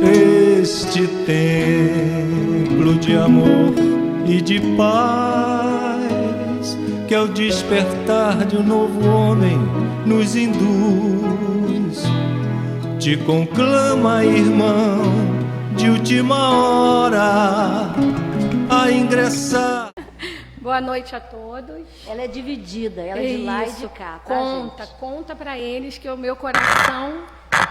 Este templo de amor e de paz, que ao despertar de um novo homem nos induz, te conclama, irmão, de última hora a ingressar. Boa noite a todos. Ela é dividida, ela é de lá e de cá, tá, Conta para eles que o meu coração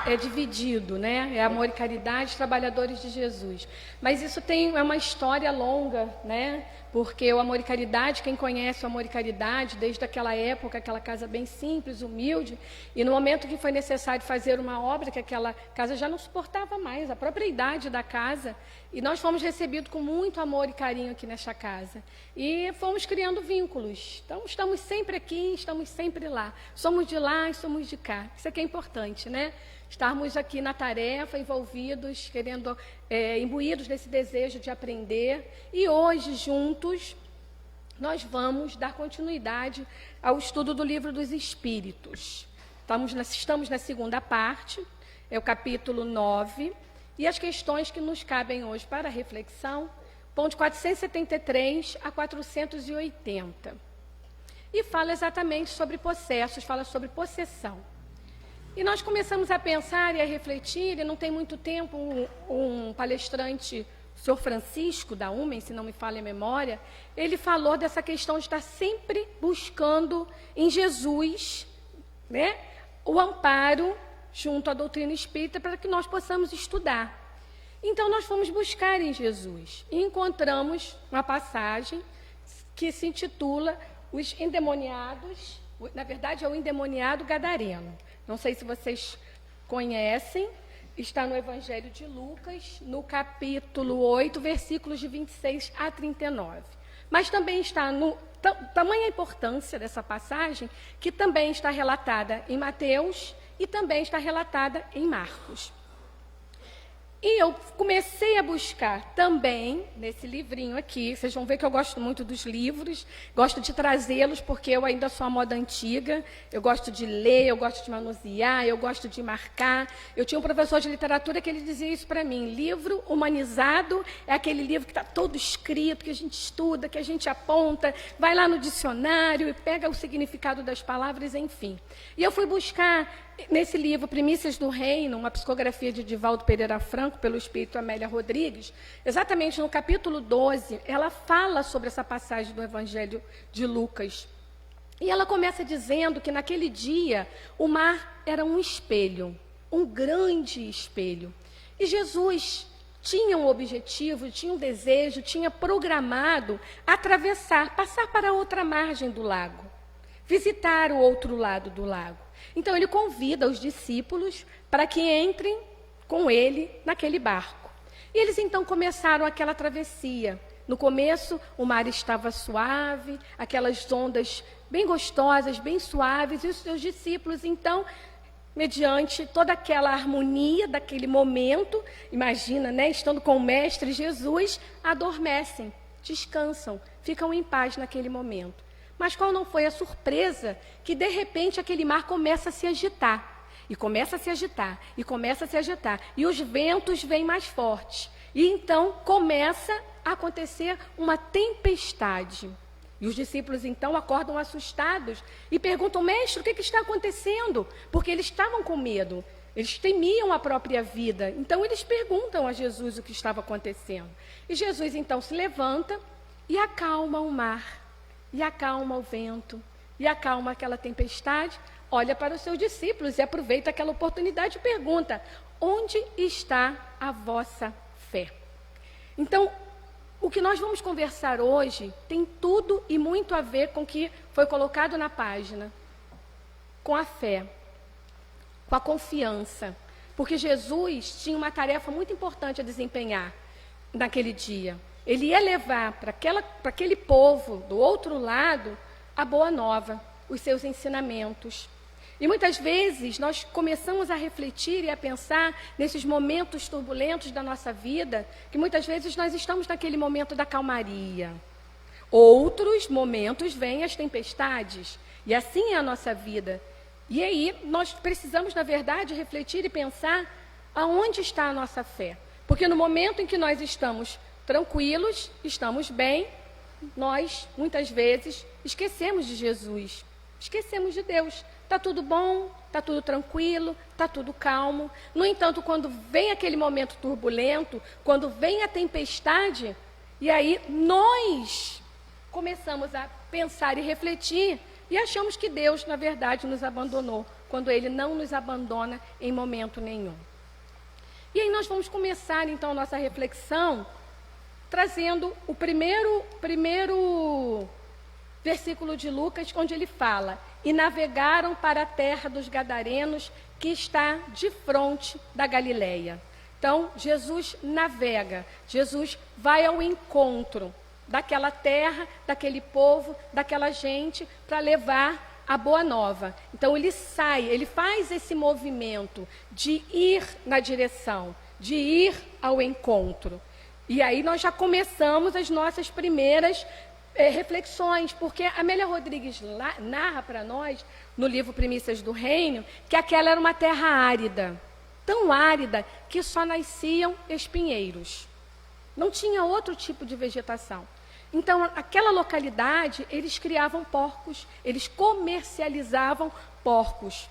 é dividido, né? É amor e caridade, trabalhadores de Jesus. Mas isso é uma história longa, né? Porque o amor e caridade, quem conhece o amor e caridade, desde aquela época, aquela casa bem simples, humilde, e no momento que foi necessário fazer uma obra, que aquela casa já não suportava mais, a própria idade da casa, e nós fomos recebidos com muito amor e carinho aqui nesta casa. E fomos criando vínculos. Então, estamos sempre aqui, estamos sempre lá. Somos de lá e somos de cá. Isso aqui é importante, né? Estarmos aqui na tarefa, envolvidos, imbuídos nesse desejo de aprender. E hoje, juntos, nós vamos dar continuidade ao estudo do Livro dos Espíritos. Estamos na segunda parte, é o capítulo 9, e as questões que nos cabem hoje para reflexão, ponto 473 a 480. E fala exatamente sobre possessos, fala sobre possessão. E nós começamos a pensar e a refletir, e não tem muito tempo, um palestrante, o senhor Francisco da UMEN, se não me falha a memória, ele falou dessa questão de estar sempre buscando em Jesus, né, o amparo junto à doutrina espírita para que nós possamos estudar. Então, nós fomos buscar em Jesus e encontramos uma passagem que se intitula Os Endemoniados, na verdade é o endemoniado gadareno. Não sei se vocês conhecem, está no Evangelho de Lucas, no capítulo 8, versículos de 26 a 39. Mas também está tamanha importância dessa passagem, que também está relatada em Mateus e também está relatada em Marcos. E eu comecei a buscar também, nesse livrinho aqui, vocês vão ver que eu gosto muito dos livros, gosto de trazê-los porque eu ainda sou a moda antiga, eu gosto de ler, eu gosto de manusear, eu gosto de marcar. Eu tinha um professor de literatura que ele dizia isso para mim: livro humanizado é aquele livro que está todo escrito, que a gente estuda, que a gente aponta, vai lá no dicionário e pega o significado das palavras, enfim. E eu fui buscar nesse livro, Primícias do Reino, uma psicografia de Divaldo Pereira Franco, pelo espírito Amélia Rodrigues, exatamente no capítulo 12, ela fala sobre essa passagem do Evangelho de Lucas. E ela começa dizendo que naquele dia o mar era um espelho, um grande espelho. E Jesus tinha um objetivo, tinha um desejo, tinha programado atravessar, passar para a outra margem do lago, visitar o outro lado do lago. Então, ele convida os discípulos para que entrem com ele naquele barco. E eles, então, começaram aquela travessia. No começo, o mar estava suave, aquelas ondas bem gostosas, bem suaves, e os seus discípulos, então, mediante toda aquela harmonia daquele momento, imagina, né, estando com o Mestre Jesus, adormecem, descansam, ficam em paz naquele momento. Mas qual não foi a surpresa que, de repente, aquele mar começa a se agitar, e começa a se agitar, e começa a se agitar, e os ventos vêm mais fortes. E então começa a acontecer uma tempestade. E os discípulos, então, acordam assustados e perguntam: mestre, o que está acontecendo? Porque eles estavam com medo, eles temiam a própria vida. Então, eles perguntam a Jesus o que estava acontecendo. E Jesus, então, se levanta e acalma o mar. E acalma o vento, e acalma aquela tempestade, olha para os seus discípulos e aproveita aquela oportunidade e pergunta: onde está a vossa fé? Então, o que nós vamos conversar hoje tem tudo e muito a ver com o que foi colocado na página, com a fé, com a confiança, porque Jesus tinha uma tarefa muito importante a desempenhar naquele dia. Ele ia levar para aquele povo do outro lado a boa nova, os seus ensinamentos. E muitas vezes nós começamos a refletir e a pensar nesses momentos turbulentos da nossa vida, que muitas vezes nós estamos naquele momento da calmaria, outros momentos vêm as tempestades. E assim é a nossa vida. E aí nós precisamos, na verdade, refletir e pensar aonde está a nossa fé. Porque no momento em que nós estamos tranquilos, estamos bem, nós, muitas vezes, esquecemos de Jesus, esquecemos de Deus. Está tudo bom, está tudo tranquilo, está tudo calmo. No entanto, quando vem aquele momento turbulento, quando vem a tempestade, e aí nós começamos a pensar e refletir, e achamos que Deus, na verdade, nos abandonou, quando Ele não nos abandona em momento nenhum. E aí nós vamos começar, então, a nossa reflexão, trazendo o primeiro versículo de Lucas, onde ele fala: e navegaram para a terra dos Gadarenos, que está de frente da Galileia. Então, Jesus navega, Jesus vai ao encontro daquela terra, daquele povo, daquela gente, para levar a boa nova. Então, ele sai, ele faz esse movimento de ir na direção, de ir ao encontro. E aí nós já começamos as nossas primeiras reflexões, porque a Amélia Rodrigues narra para nós, no livro Primícias do Reino, que aquela era uma terra árida, tão árida que só nasciam espinheiros. Não tinha outro tipo de vegetação. Então, aquela localidade, eles criavam porcos, eles comercializavam porcos.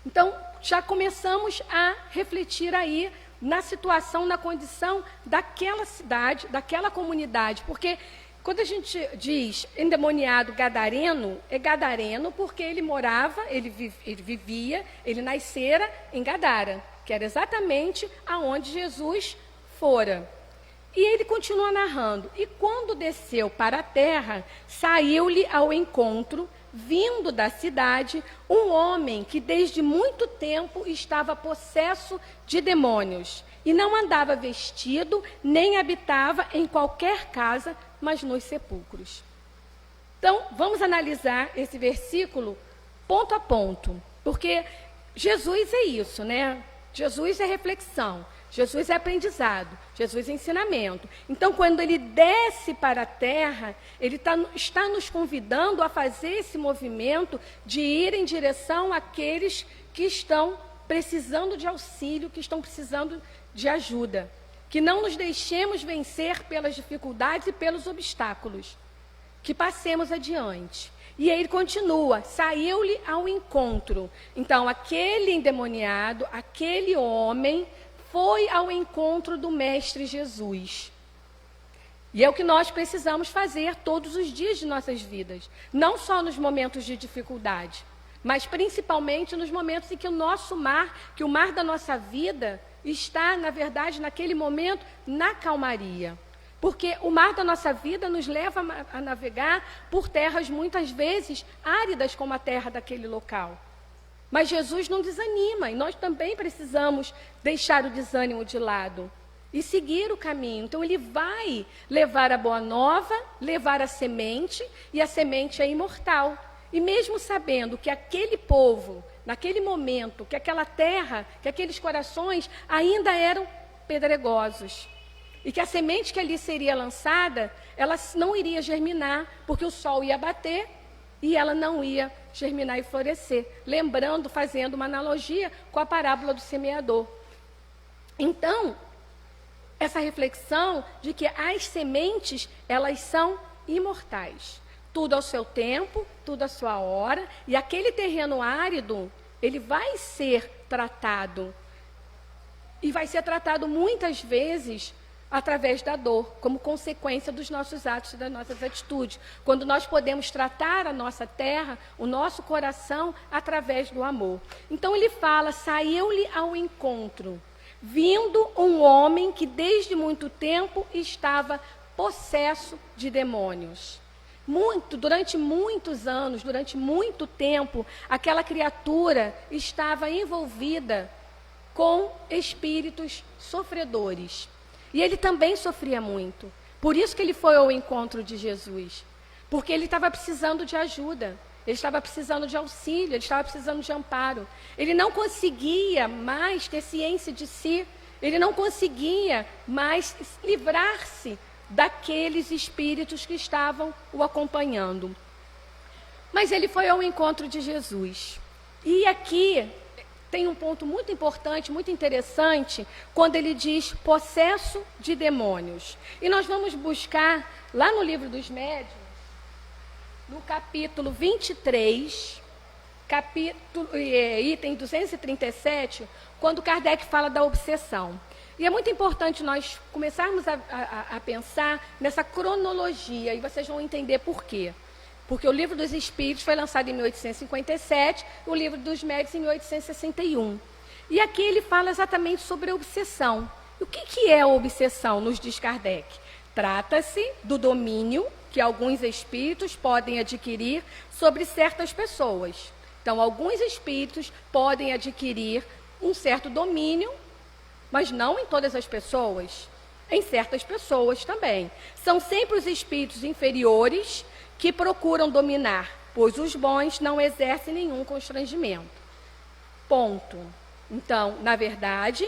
Então, já começamos a refletir aí na situação, na condição daquela cidade, daquela comunidade, porque quando a gente diz endemoniado gadareno, é gadareno porque ele morava, ele vivia, ele nascera em Gadara, que era exatamente aonde Jesus fora. E ele continua narrando: e quando desceu para a terra, saiu-lhe ao encontro, vindo da cidade, um homem que desde muito tempo estava possesso de demônios, e não andava vestido, nem habitava em qualquer casa, mas nos sepulcros. Então, vamos analisar esse versículo ponto a ponto, porque Jesus é isso, né? Jesus é reflexão, Jesus é aprendizado, Jesus é ensinamento. Então, quando ele desce para a terra, ele está nos convidando a fazer esse movimento de ir em direção àqueles que estão precisando de auxílio, que estão precisando de ajuda. Que não nos deixemos vencer pelas dificuldades e pelos obstáculos, que passemos adiante. E aí ele continua: saiu-lhe ao encontro. Então, aquele endemoniado, aquele homem, foi ao encontro do Mestre Jesus. E é o que nós precisamos fazer todos os dias de nossas vidas. Não só nos momentos de dificuldade, mas principalmente nos momentos em que o nosso mar, que o mar da nossa vida, está, na verdade, naquele momento, na calmaria. Porque o mar da nossa vida nos leva a navegar por terras muitas vezes áridas como a terra daquele local. Mas Jesus não desanima, e nós também precisamos deixar o desânimo de lado e seguir o caminho. Então ele vai levar a boa nova, levar a semente, e a semente é imortal. E mesmo sabendo que aquele povo, naquele momento, que aquela terra, que aqueles corações ainda eram pedregosos, e que a semente que ali seria lançada, ela não iria germinar, porque o sol ia bater e ela não ia germinar e florescer. Lembrando, fazendo uma analogia com a parábola do semeador. Então, essa reflexão de que as sementes, elas são imortais. Tudo ao seu tempo, tudo à sua hora, e aquele terreno árido, ele vai ser tratado. E vai ser tratado muitas vezes através da dor, como consequência dos nossos atos e das nossas atitudes. Quando nós podemos tratar a nossa terra, o nosso coração, através do amor. Então ele fala: saiu-lhe ao encontro, vindo um homem que desde muito tempo estava possesso de demônios. Durante muitos anos, durante muito tempo, aquela criatura estava envolvida com espíritos sofredores. E ele também sofria muito. Por isso que ele foi ao encontro de Jesus. Porque ele estava precisando de ajuda. Ele estava precisando de auxílio, ele estava precisando de amparo. Ele não conseguia mais ter ciência de si. Ele não conseguia mais livrar-se daqueles espíritos que estavam o acompanhando. Mas ele foi ao encontro de Jesus. E aqui tem um ponto muito importante, muito interessante, quando ele diz possesso de demônios. E nós vamos buscar lá no livro dos Médiuns, no capítulo 23, item 237, quando Kardec fala da obsessão. E é muito importante nós começarmos a pensar nessa cronologia, e vocês vão entender por quê. Porque o Livro dos Espíritos foi lançado em 1857, o Livro dos Médiuns em 1861. E aqui ele fala exatamente sobre a obsessão. E o que é a obsessão, nos diz Kardec? Trata-se do domínio que alguns espíritos podem adquirir sobre certas pessoas. Então, alguns espíritos podem adquirir um certo domínio, mas não em todas as pessoas, em certas pessoas também. São sempre os espíritos inferiores que procuram dominar, pois os bons não exercem nenhum constrangimento. Ponto. Então, na verdade,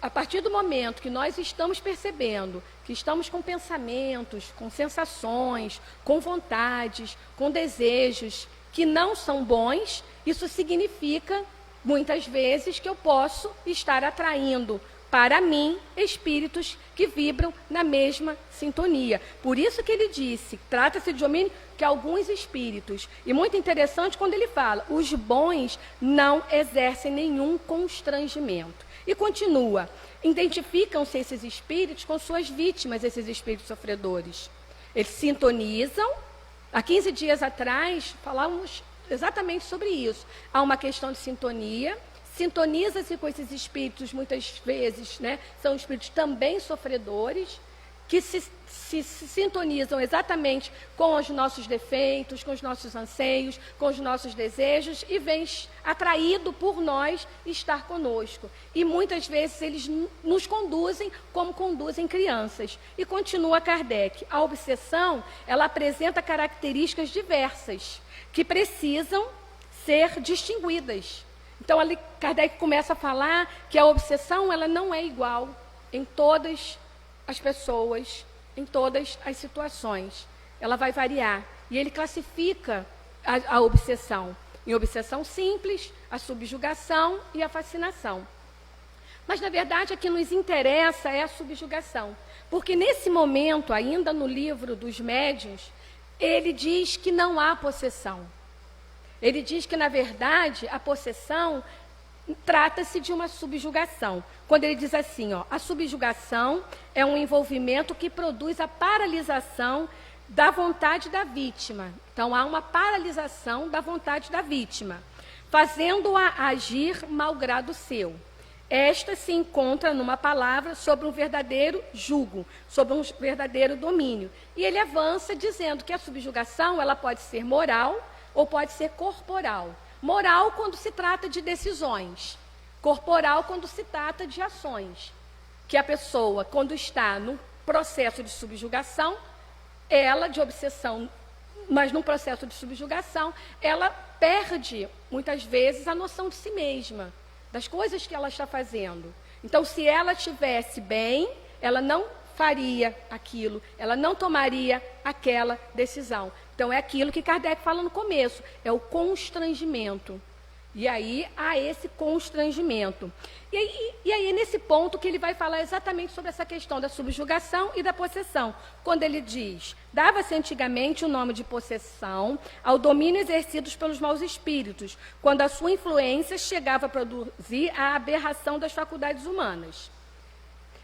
a partir do momento que nós estamos percebendo que estamos com pensamentos, com sensações, com vontades, com desejos que não são bons, isso significa, muitas vezes, que eu posso estar atraindo para mim espíritos que vibram na mesma sintonia. Por isso que ele disse, trata-se de domínio que alguns espíritos. E muito interessante quando ele fala, os bons não exercem nenhum constrangimento. E continua, identificam-se esses espíritos com suas vítimas, esses espíritos sofredores. Eles sintonizam. Há 15 dias atrás, falávamos exatamente sobre isso. Há uma questão de sintonia, sintoniza-se com esses espíritos, muitas vezes, né, são espíritos também sofredores, que se sintonizam exatamente com os nossos defeitos, com os nossos anseios, com os nossos desejos, e vem atraído por nós estar conosco. E muitas vezes eles nos conduzem como conduzem crianças. E continua Kardec, a obsessão, ela apresenta características diversas, que precisam ser distinguidas. Então, ali Kardec começa a falar que a obsessão ela não é igual em todas as pessoas, em todas as situações. Ela vai variar. E ele classifica a obsessão em obsessão simples, a subjugação e a fascinação. Mas, na verdade, a que nos interessa é a subjugação. Porque, nesse momento, ainda no livro dos Médiuns, ele diz que não há possessão. Ele diz que, na verdade, a possessão trata-se de uma subjugação. Quando ele diz assim, ó, a subjugação é um envolvimento que produz a paralisação da vontade da vítima. Então, há uma paralisação da vontade da vítima, fazendo-a agir malgrado seu. Esta se encontra numa palavra sobre um verdadeiro jugo, sobre um verdadeiro domínio. E ele avança dizendo que a subjugação ela pode ser moral ou pode ser corporal. Moral quando se trata de decisões, corporal quando se trata de ações. Que a pessoa, quando está no processo de subjugação, ela, de obsessão, mas num processo de subjugação, ela perde, muitas vezes, a noção de si mesma, das coisas que ela está fazendo. Então, se ela estivesse bem, ela não faria aquilo, ela não tomaria aquela decisão. Então, é aquilo que Kardec fala no começo, é o constrangimento. E aí, há esse constrangimento. E aí, é nesse ponto que ele vai falar exatamente sobre essa questão da subjugação e da possessão. Quando ele diz, dava-se antigamente o nome de possessão ao domínio exercido pelos maus espíritos, quando a sua influência chegava a produzir a aberração das faculdades humanas.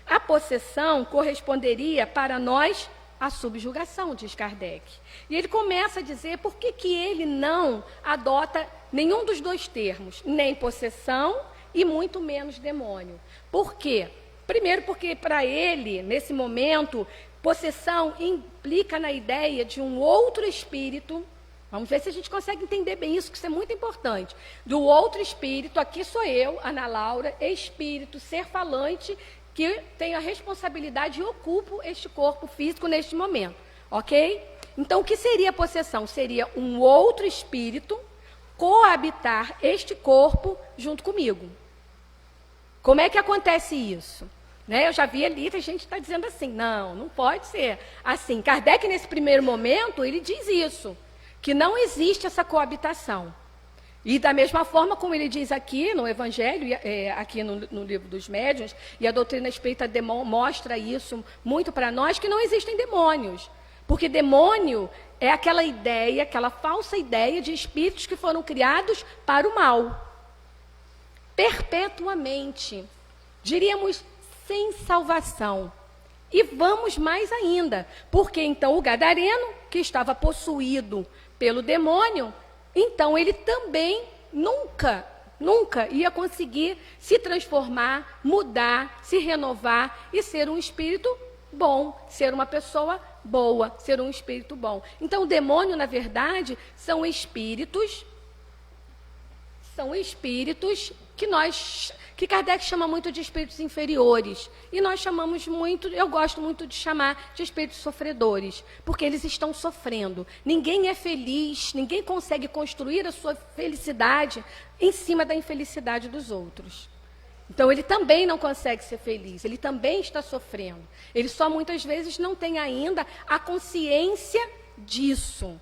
A possessão corresponderia para nós à subjugação, diz Kardec. E ele começa a dizer por que ele não adota nenhum dos dois termos, nem possessão e muito menos demônio. Por quê? Primeiro porque para ele, nesse momento, possessão implica na ideia de um outro espírito. Vamos ver se a gente consegue entender bem isso, que isso é muito importante. Do outro espírito, aqui sou eu, Ana Laura, espírito, ser falante, que tenho a responsabilidade e ocupo este corpo físico neste momento, ok? Então, o que seria a possessão? Seria um outro espírito coabitar este corpo junto comigo. Como é que acontece isso? Né? Eu já vi ali, a gente está dizendo assim, não pode ser assim. Kardec, nesse primeiro momento, ele diz isso, que não existe essa coabitação. E da mesma forma como ele diz aqui no Evangelho, aqui no Livro dos Médiuns, e a doutrina espírita mostra isso muito para nós, que não existem demônios. Porque demônio é aquela ideia, aquela falsa ideia de espíritos que foram criados para o mal. Perpetuamente. Diríamos, sem salvação. E vamos mais ainda, porque então o gadareno, que estava possuído pelo demônio, então ele também nunca ia conseguir se transformar, mudar, se renovar e ser um espírito bom, ser uma pessoa boa, ser um espírito bom. Então o demônio, na verdade, são espíritos que Kardec chama muito de espíritos inferiores. E nós chamamos muito, eu gosto muito de chamar de espíritos sofredores, porque eles estão sofrendo. Ninguém é feliz, ninguém consegue construir a sua felicidade em cima da infelicidade dos outros. Então ele também não consegue ser feliz, ele também está sofrendo. Ele só muitas vezes não tem ainda a consciência disso.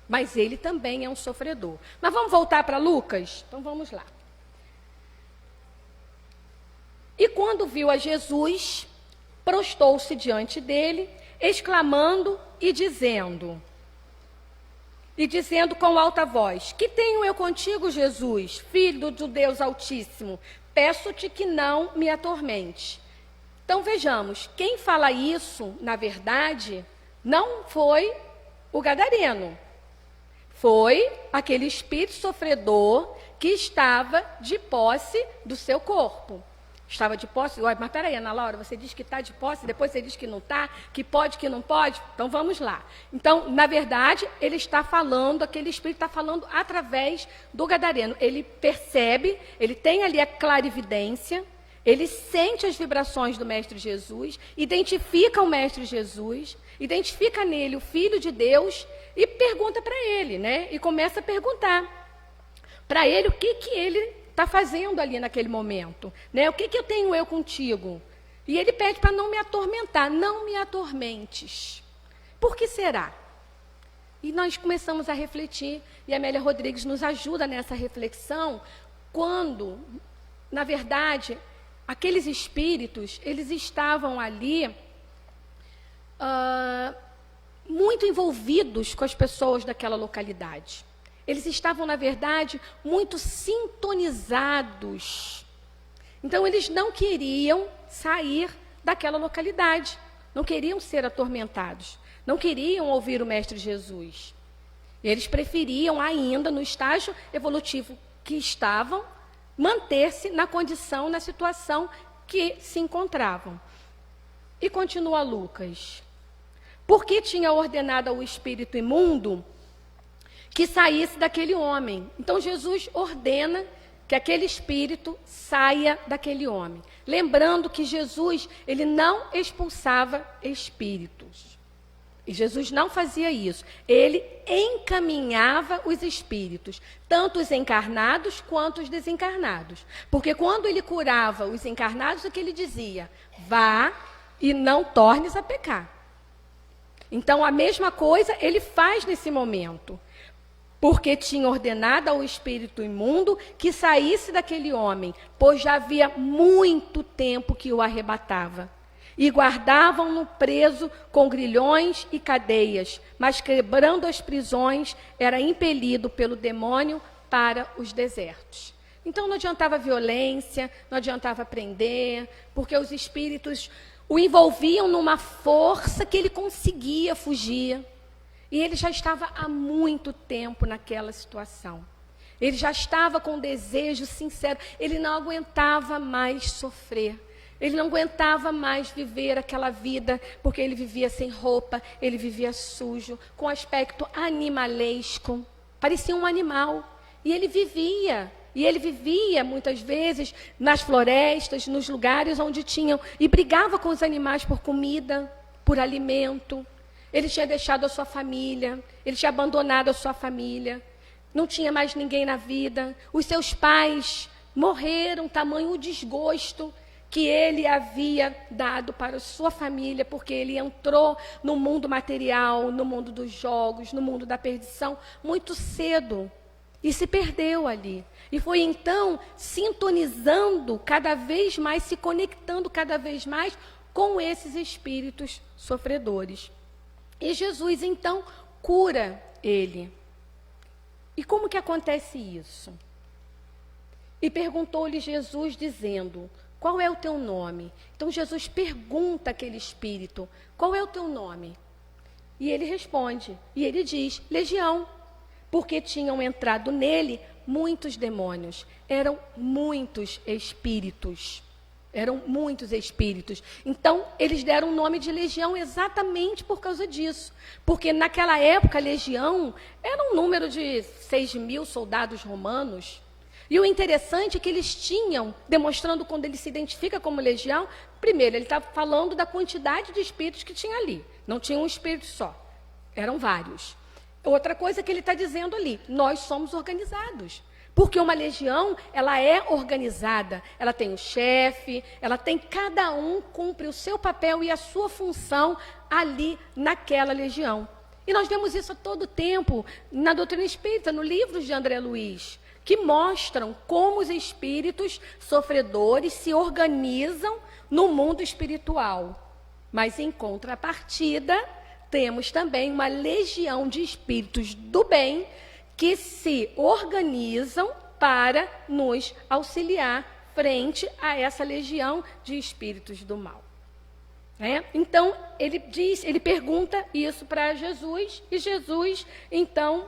Mas ele também é um sofredor. Mas vamos voltar para Lucas? Então vamos lá. E quando viu a Jesus, prostou-se diante dele, exclamando e dizendo com alta voz: que tenho eu contigo, Jesus, filho do Deus Altíssimo? Peço-te que não me atormente. Então vejamos, quem fala isso, na verdade, não foi o gadareno. Foi aquele espírito sofredor que estava de posse do seu corpo. Estava de posse. Mas peraí, Ana Laura, você diz que está de posse, depois você diz que não está, que pode, que não pode. Então vamos lá. Então, na verdade, ele está falando, aquele espírito está falando através do gadareno. Ele percebe, ele tem ali a clarividência, ele sente as vibrações do Mestre Jesus, identifica o Mestre Jesus, identifica nele o Filho de Deus e pergunta para ele, né? E começa a perguntar para ele o que ele está fazendo ali naquele momento, né? O que eu tenho eu contigo? E ele pede para não me atormentar. Não me atormentes. Por que será? E nós começamos a refletir, e a Amélia Rodrigues nos ajuda nessa reflexão, quando, na verdade, aqueles espíritos, eles estavam ali muito envolvidos com as pessoas daquela localidade. Eles estavam, na verdade, muito sintonizados. Então, eles não queriam sair daquela localidade. Não queriam ser atormentados. Não queriam ouvir o Mestre Jesus. Eles preferiam, ainda no estágio evolutivo que estavam, manter-se na condição, na situação que se encontravam. E continua Lucas. Porque tinha ordenado ao espírito imundo que saísse daquele homem. Então Jesus ordena que aquele espírito saia daquele homem. Lembrando que Jesus, ele não expulsava espíritos. E Jesus não fazia isso. Ele encaminhava os espíritos, tanto os encarnados quanto os desencarnados. Porque quando ele curava os encarnados, o que ele dizia? Vá e não tornes a pecar. Então, a mesma coisa ele faz nesse momento. Porque tinha ordenado ao espírito imundo que saísse daquele homem, pois já havia muito tempo que o arrebatava. E guardavam-no preso com grilhões e cadeias, mas quebrando as prisões, era impelido pelo demônio para os desertos. Então não adiantava violência, não adiantava prender, porque os espíritos o envolviam numa força que ele conseguia fugir. E ele já estava há muito tempo naquela situação. Ele já estava com um desejo sincero. Ele não aguentava mais sofrer. Ele não aguentava mais viver aquela vida, porque ele vivia sem roupa, ele vivia sujo, com aspecto animalesco. Parecia um animal. E ele vivia muitas vezes nas florestas, nos lugares onde tinham, e brigava com os animais por comida, por alimento. Ele tinha deixado a sua família, ele tinha abandonado a sua família, não tinha mais ninguém na vida. Os seus pais morreram, tamanho o desgosto que ele havia dado para a sua família, porque ele entrou no mundo material, no mundo dos jogos, no mundo da perdição, muito cedo, e se perdeu ali. E foi então sintonizando cada vez mais, se conectando cada vez mais com esses espíritos sofredores. E Jesus, então, cura ele. E como que acontece isso? E perguntou-lhe Jesus, dizendo: qual é o teu nome? Então Jesus pergunta àquele espírito: qual é o teu nome? E ele responde, e ele diz: Legião, porque tinham entrado nele muitos demônios. Eram muitos espíritos. Eram muitos espíritos. Então, eles deram o nome de legião exatamente por causa disso. Porque naquela época, a legião era um número de 6.000 soldados romanos. E o interessante é que eles tinham, demonstrando quando ele se identifica como legião, primeiro, ele está falando da quantidade de espíritos que tinha ali. Não tinha um espírito só, eram vários. Outra coisa que ele está dizendo ali: nós somos organizados. Porque uma legião, ela é organizada, ela tem o chefe, ela tem, cada um cumpre o seu papel e a sua função ali naquela legião. E nós vemos isso a todo tempo na doutrina espírita, no livro de André Luiz, que mostram como os espíritos sofredores se organizam no mundo espiritual. Mas em contrapartida, temos também uma legião de espíritos do bem que se organizam para nos auxiliar frente a essa legião de espíritos do mal. Então, ele pergunta isso para Jesus, e Jesus, então,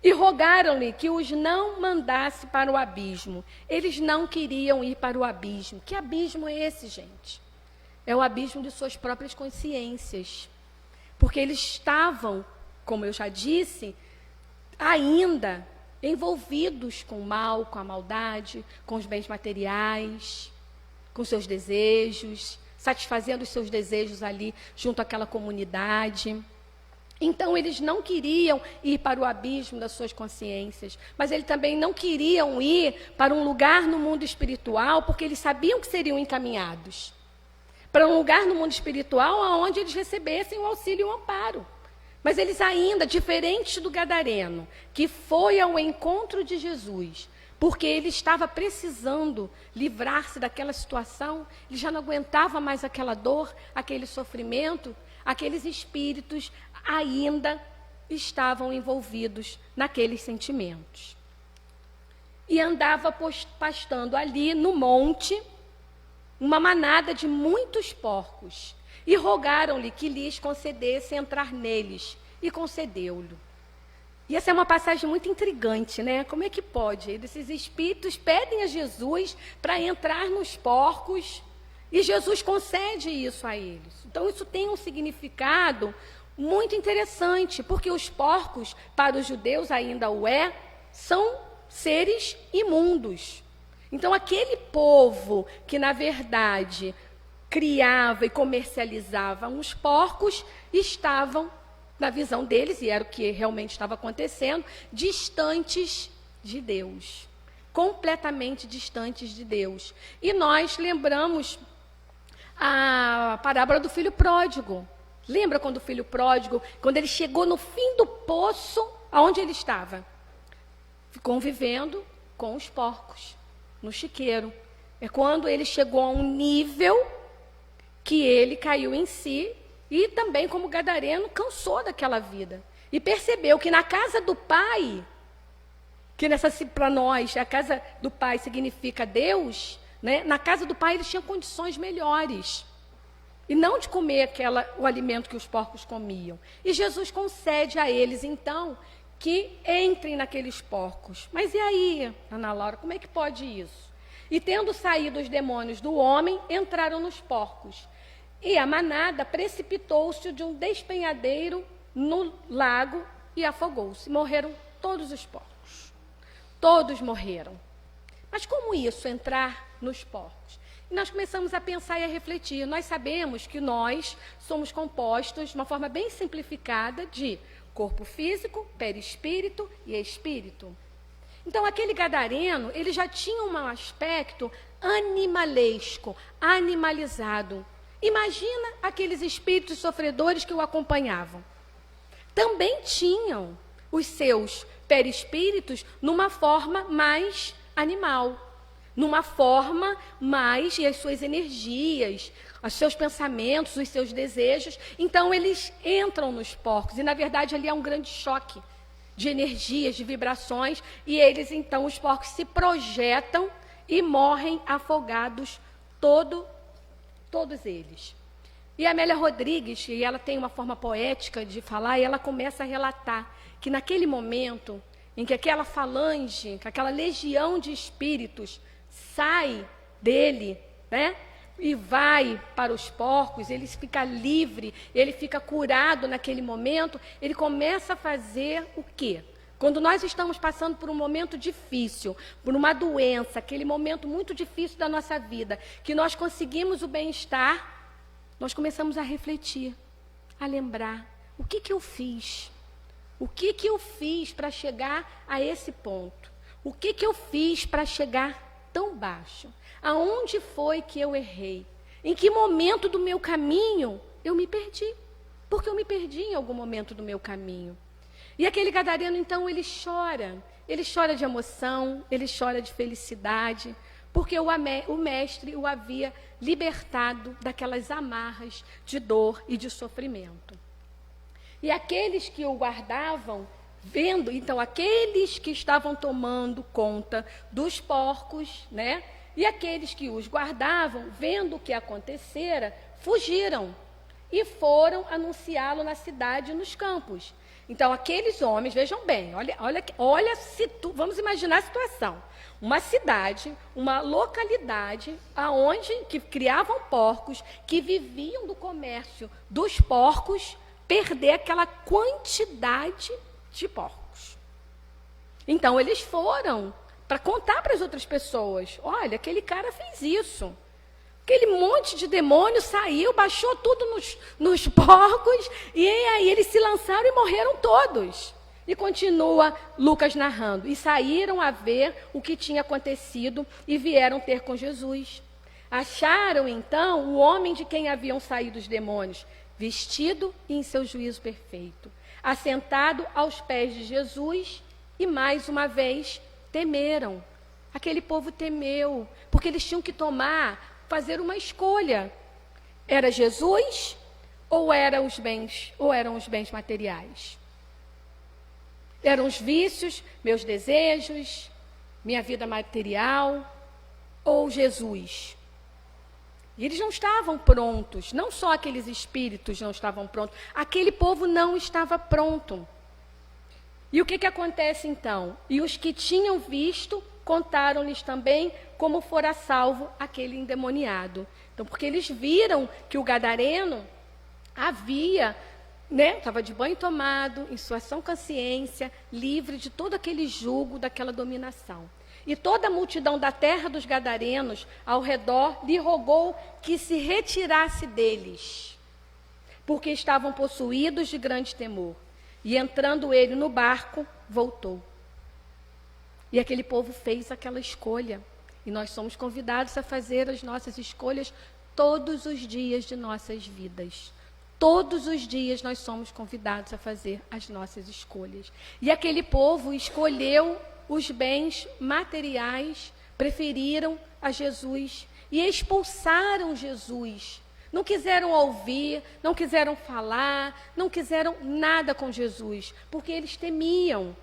e rogaram-lhe que os não mandasse para o abismo. Eles não queriam ir para o abismo. Que abismo é esse, gente? É o abismo de suas próprias consciências. Porque eles estavam, como eu já disse, ainda envolvidos com o mal, com a maldade, com os bens materiais, com seus desejos, satisfazendo os seus desejos ali junto àquela comunidade. Então, eles não queriam ir para o abismo das suas consciências, mas eles também não queriam ir para um lugar no mundo espiritual, porque eles sabiam que seriam encaminhados para um lugar no mundo espiritual onde eles recebessem o auxílio e o amparo. Mas eles ainda, diferentes do gadareno, que foi ao encontro de Jesus, porque ele estava precisando livrar-se daquela situação, ele já não aguentava mais aquela dor, aquele sofrimento, aqueles espíritos ainda estavam envolvidos naqueles sentimentos. E andava pastando ali no monte uma manada de muitos porcos, e rogaram-lhe que lhes concedesse entrar neles, e concedeu-lhe. E essa é uma passagem muito intrigante, né? Como é que pode? Esses espíritos pedem a Jesus para entrar nos porcos, e Jesus concede isso a eles. Então, isso tem um significado muito interessante, porque os porcos, para os judeus ainda são seres imundos. Então, aquele povo que, na verdade, criava e comercializava os porcos, estavam, na visão deles, e era o que realmente estava acontecendo, distantes de Deus. Completamente distantes de Deus. E nós lembramos a parábola do filho pródigo. Lembra quando o filho pródigo, quando ele chegou no fim do poço, aonde ele estava? Convivendo com os porcos, no chiqueiro. É quando ele chegou a um nível que ele caiu em si, e também, como gadareno, cansou daquela vida. E percebeu que na casa do Pai, que para nós, a casa do Pai significa Deus, né? Na casa do Pai eles tinham condições melhores. E não de comer o alimento que os porcos comiam. E Jesus concede a eles, então, que entrem naqueles porcos. Mas e aí, Ana Laura, como é que pode isso? E tendo saído os demônios do homem, entraram nos porcos. E a manada precipitou-se de um despenhadeiro no lago e afogou-se. Morreram todos os porcos. Todos morreram. Mas como isso, entrar nos porcos? E nós começamos a pensar e a refletir. Nós sabemos que nós somos compostos, de uma forma bem simplificada, de corpo físico, perispírito e espírito. Então, aquele gadareno, ele já tinha um aspecto animalesco, animalizado. Imagina aqueles espíritos sofredores que o acompanhavam. Também tinham os seus perispíritos numa forma mais animal, numa forma mais, e as suas energias, os seus pensamentos, os seus desejos. Então, eles entram nos porcos, e na verdade ali é um grande choque de energias, de vibrações, e eles, então, os porcos se projetam e morrem afogados, todos eles. E a Amélia Rodrigues, e ela tem uma forma poética de falar, e ela começa a relatar que naquele momento em que aquela falange, que aquela legião de espíritos sai dele, né, e vai para os porcos, ele fica livre, ele fica curado naquele momento, ele começa a fazer o quê? Quando nós estamos passando por um momento difícil, por uma doença, aquele momento muito difícil da nossa vida, que nós conseguimos o bem-estar, nós começamos a refletir, a lembrar, o que eu fiz? O que eu fiz para chegar a esse ponto? O que eu fiz para chegar tão baixo? Aonde foi que eu errei? Em que momento do meu caminho eu me perdi? Porque eu me perdi em algum momento do meu caminho. E aquele gadareno, então, ele chora de emoção, ele chora de felicidade, porque o mestre o havia libertado daquelas amarras de dor e de sofrimento. E aqueles que o guardavam, vendo, então, aqueles que estavam tomando conta dos porcos, né? E aqueles que os guardavam, vendo o que acontecera, fugiram e foram anunciá-lo na cidade e nos campos. Então, aqueles homens, vejam bem, vamos imaginar a situação. Uma cidade, uma localidade, que criavam porcos, que viviam do comércio dos porcos, perder aquela quantidade de porcos. Então, eles foram para contar para as outras pessoas, olha, aquele cara fez isso. Aquele monte de demônio saiu, baixou tudo nos porcos, e aí eles se lançaram e morreram todos. E continua Lucas narrando. E saíram a ver o que tinha acontecido e vieram ter com Jesus. Acharam, então, o homem de quem haviam saído os demônios, vestido e em seu juízo perfeito, assentado aos pés de Jesus, e mais uma vez temeram. Aquele povo temeu, porque eles tinham que fazer uma escolha. Era Jesus ou eram os bens materiais? Eram os vícios, meus desejos, minha vida material, ou Jesus? E eles não estavam prontos, não só aqueles espíritos não estavam prontos, aquele povo não estava pronto. E o que acontece então? E os que tinham visto contaram-lhes também como fora salvo aquele endemoniado. Então, porque eles viram que o gadareno estava de banho tomado, em sua sã consciência, livre de todo aquele jugo, daquela dominação. E toda a multidão da terra dos gadarenos ao redor lhe rogou que se retirasse deles, porque estavam possuídos de grande temor. E entrando ele no barco, voltou. E aquele povo fez aquela escolha. E nós somos convidados a fazer as nossas escolhas todos os dias de nossas vidas. Todos os dias nós somos convidados a fazer as nossas escolhas. E aquele povo escolheu os bens materiais, preferiram a Jesus e expulsaram Jesus. Não quiseram ouvir, não quiseram falar, não quiseram nada com Jesus, porque eles temiam.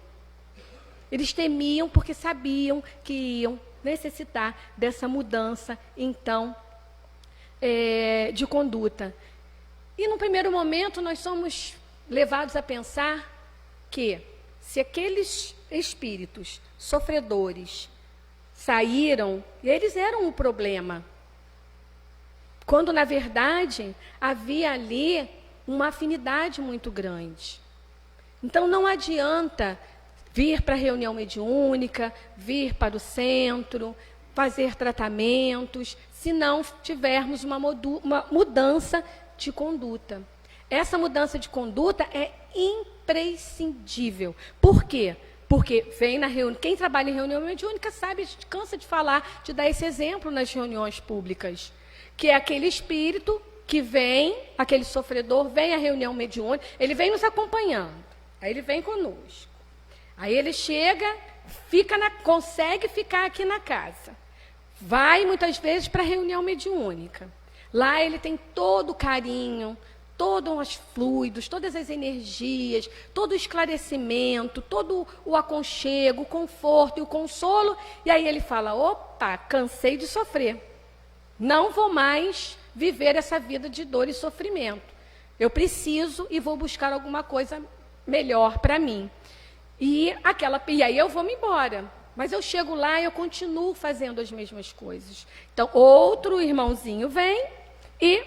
Eles temiam porque sabiam que iam necessitar dessa mudança, então, de conduta. E, no primeiro momento, nós somos levados a pensar que, se aqueles espíritos sofredores saíram, eles eram um problema, quando, na verdade, havia ali uma afinidade muito grande. Então, não adianta vir para a reunião mediúnica, vir para o centro, fazer tratamentos, se não tivermos uma mudança de conduta. Essa mudança de conduta é imprescindível. Por quê? Porque vem na reunião, quem trabalha em reunião mediúnica sabe, cansa de falar, de dar esse exemplo nas reuniões públicas, que é aquele espírito que vem, aquele sofredor, vem à reunião mediúnica, ele vem nos acompanhando, aí ele vem conosco. Aí ele chega, consegue ficar aqui na casa. Vai muitas vezes para a reunião mediúnica. Lá ele tem todo o carinho, todos os fluidos, todas as energias, todo o esclarecimento, todo o aconchego, o conforto e o consolo. E aí ele fala, opa, cansei de sofrer. Não vou mais viver essa vida de dor e sofrimento. Eu preciso e vou buscar alguma coisa melhor para mim. E aí eu vou me embora. Mas eu chego lá e eu continuo fazendo as mesmas coisas. Então, outro irmãozinho vem e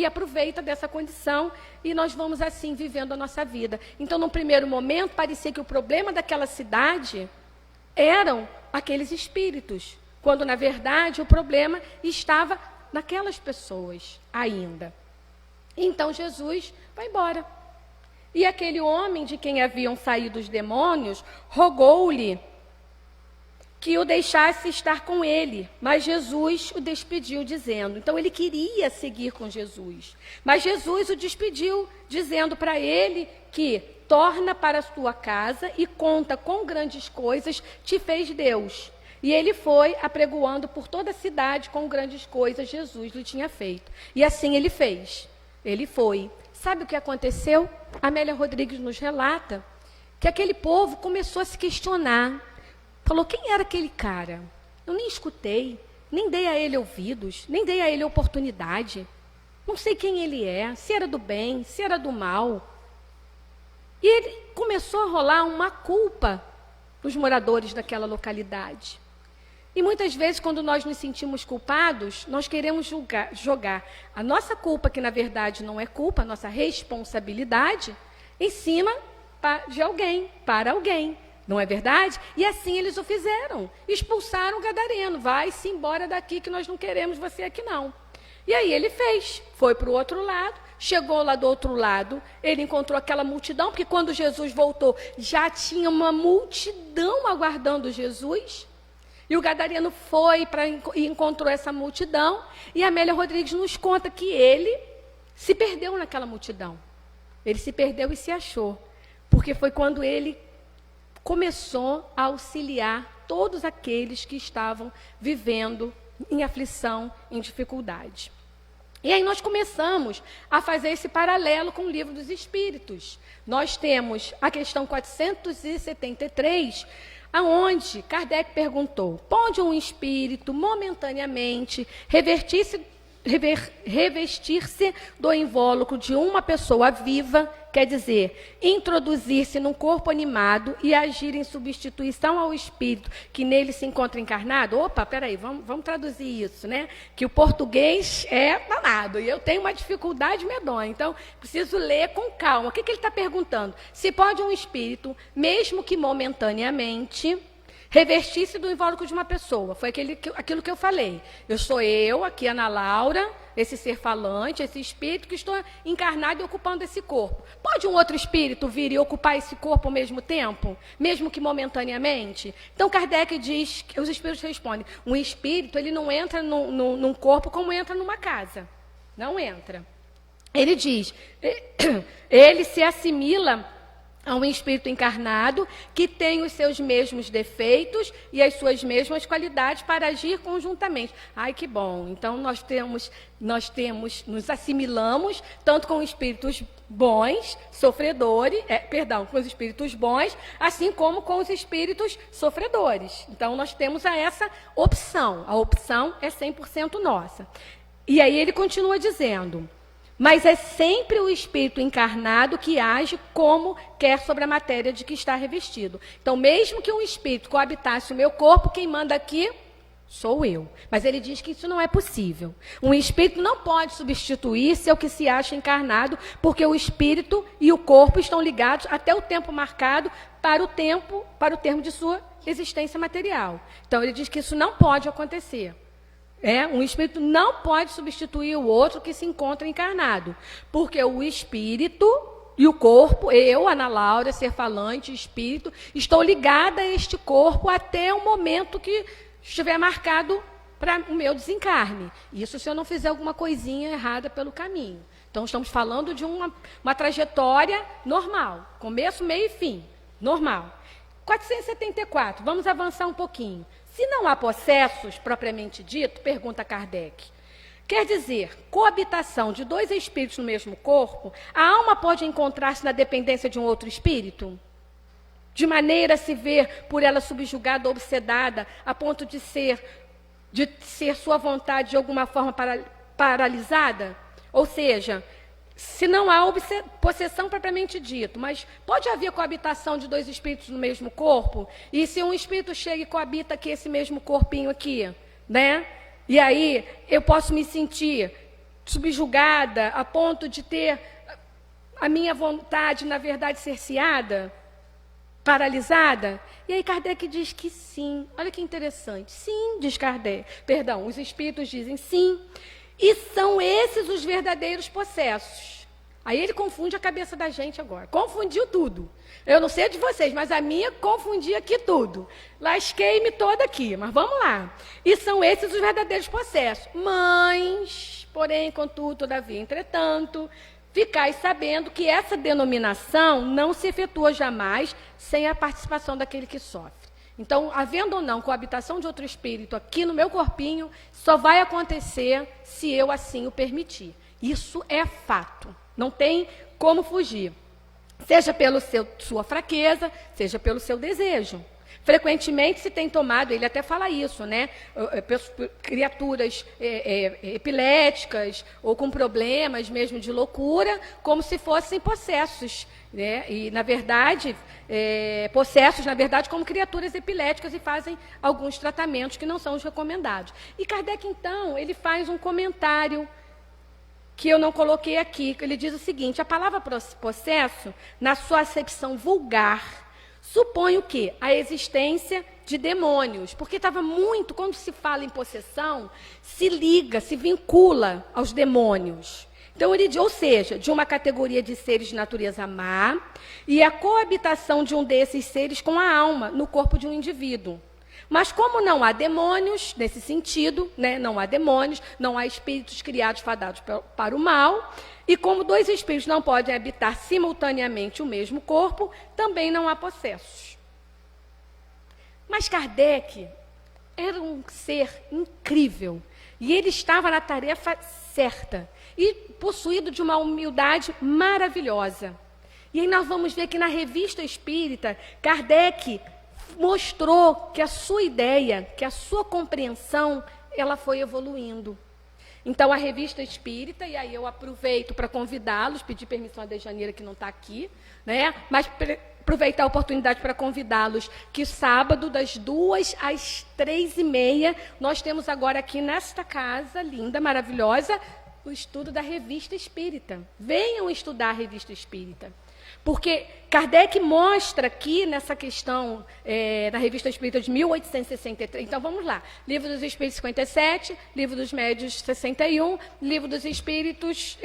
aproveita dessa condição e nós vamos assim vivendo a nossa vida. Então, no primeiro momento, parecia que o problema daquela cidade eram aqueles espíritos, quando, na verdade, o problema estava naquelas pessoas ainda. Então, Jesus vai embora. E aquele homem de quem haviam saído os demônios rogou-lhe que o deixasse estar com ele, mas Jesus o despediu dizendo, então ele queria seguir com Jesus, mas Jesus o despediu dizendo para ele que torna para a tua casa e conta quão grandes coisas te fez Deus. E ele foi apregoando por toda a cidade quão grandes coisas Jesus lhe tinha feito. E assim ele fez, ele foi. Sabe o que aconteceu? Amélia Rodrigues nos relata que aquele povo começou a se questionar. Falou, quem era aquele cara? Eu nem escutei, nem dei a ele ouvidos, nem dei a ele oportunidade. Não sei quem ele é, se era do bem, se era do mal. E ele começou a rolar uma culpa dos moradores daquela localidade. E muitas vezes, quando nós nos sentimos culpados, nós queremos jogar a nossa culpa, que na verdade não é culpa, a nossa responsabilidade, em cima de alguém, para alguém. Não é verdade? E assim eles o fizeram. Expulsaram o gadareno. Vai-se embora daqui que nós não queremos você aqui não. E aí ele fez. Foi para o outro lado. Chegou lá do outro lado. Ele encontrou aquela multidão. Porque quando Jesus voltou, já tinha uma multidão aguardando Jesus. E o gadareno foi e encontrou essa multidão. E a Amélia Rodrigues nos conta que ele se perdeu naquela multidão. Ele se perdeu e se achou. Porque foi quando ele começou a auxiliar todos aqueles que estavam vivendo em aflição, em dificuldade. E aí nós começamos a fazer esse paralelo com o Livro dos Espíritos. Nós temos a questão 473, aonde Kardec perguntou, pode um espírito momentaneamente revestir-se do invólucro de uma pessoa viva, quer dizer, introduzir-se num corpo animado e agir em substituição ao espírito que nele se encontra encarnado? Opa, peraí, vamos traduzir isso, né? Que o português é danado e eu tenho uma dificuldade medonha, então preciso ler com calma. O que ele está perguntando? Se pode um espírito, mesmo que momentaneamente, revestir-se do invólucro de uma pessoa. Foi aquilo que eu falei. Eu sou eu, aqui Ana Laura, esse ser falante, esse espírito que estou encarnado e ocupando esse corpo. Pode um outro espírito vir e ocupar esse corpo ao mesmo tempo? Mesmo que momentaneamente? Então Kardec diz, os espíritos respondem, um espírito ele não entra num corpo como entra numa casa. Não entra. Ele diz, ele se assimila a um espírito encarnado que tem os seus mesmos defeitos e as suas mesmas qualidades para agir conjuntamente. Ai, que bom! Então, nós nos assimilamos tanto com espíritos bons, sofredores, com os espíritos bons, assim como com os espíritos sofredores. Então, nós temos essa opção. A opção é 100% nossa. E aí ele continua dizendo... Mas é sempre o espírito encarnado que age como quer sobre a matéria de que está revestido. Então, mesmo que um espírito coabitasse o meu corpo, quem manda aqui sou eu. Mas ele diz que isso não é possível. Um espírito não pode substituir-se ao que se acha encarnado, porque o espírito e o corpo estão ligados até o tempo marcado para o termo de sua existência material. Então, ele diz que isso não pode acontecer. Um espírito não pode substituir o outro que se encontra encarnado, porque o espírito E o corpo, eu, Ana Laura, ser falante, espírito, estou ligada a este corpo até o momento que estiver marcado para o meu desencarne. Isso se eu não fizer alguma coisinha errada pelo caminho. Então, estamos falando de uma trajetória normal. Começo, meio e fim. Normal. 474, vamos avançar um pouquinho. Se não há possessos, propriamente dito, pergunta Kardec, quer dizer, coabitação de dois espíritos no mesmo corpo, a alma pode encontrar-se na dependência de um outro espírito? De maneira a se ver por ela subjugada, obsedada, a ponto de ser sua vontade de alguma forma paralisada? Ou seja, se não há possessão propriamente dito, mas pode haver coabitação de dois espíritos no mesmo corpo? E se um espírito chega e coabita aqui esse mesmo corpinho aqui, né? E aí eu posso me sentir subjugada a ponto de ter a minha vontade, na verdade, cerceada, paralisada? E aí Kardec diz que sim. Olha que interessante. Sim, diz Kardec. Perdão, os espíritos dizem sim. E são esses os verdadeiros possessos. Aí ele confunde a cabeça da gente agora. Confundiu tudo. Eu não sei de vocês, mas a minha confundia aqui tudo. Lasquei-me toda aqui, mas vamos lá. E são esses os verdadeiros possessos. Mas, porém, contudo, todavia, entretanto, ficais sabendo que essa denominação não se efetua jamais sem a participação daquele que sofre. Então, havendo ou não coabitação de outro espírito aqui no meu corpinho, só vai acontecer se eu assim o permitir. Isso é fato. Não tem como fugir. Seja pela sua fraqueza, seja pelo seu desejo. Frequentemente se tem tomado, ele até fala isso, né? Criaturas epiléticas ou com problemas mesmo de loucura, como se fossem possessos, né? E, na verdade, possessos, na verdade, como criaturas epiléticas e fazem alguns tratamentos que não são os recomendados. E Kardec, então, ele faz um comentário que eu não coloquei aqui. Ele diz o seguinte: a palavra possesso, na sua acepção vulgar, supõe o quê? A existência de demônios. Porque estava muito, quando se fala em possessão, se liga, se vincula aos demônios. Então, ele diz, ou seja, de uma categoria de seres de natureza má, e a coabitação de um desses seres com a alma, no corpo de um indivíduo. Mas como não há demônios, nesse sentido, né, não há demônios, não há espíritos criados fadados para o mal, e como dois espíritos não podem habitar simultaneamente o mesmo corpo, também não há possessos. Mas Kardec era um ser incrível, e ele estava na tarefa certa, e possuído de uma humildade maravilhosa. E aí nós vamos ver que na Revista Espírita, Kardec mostrou que a sua ideia, que a sua compreensão, ela foi evoluindo. Então, a Revista Espírita, e aí eu aproveito para convidá-los, pedir permissão a Dejaneira, que não está aqui, né? Mas aproveitar a oportunidade para convidá-los que sábado, das 2 às 3h30, nós temos agora aqui nesta casa, linda, maravilhosa, o estudo da Revista Espírita. Venham estudar a Revista Espírita. Porque Kardec mostra aqui nessa questão da Revista Espírita de 1863. Então, vamos lá. Livro dos Espíritos 57, Livro dos Médios 61, Livro dos Espíritos,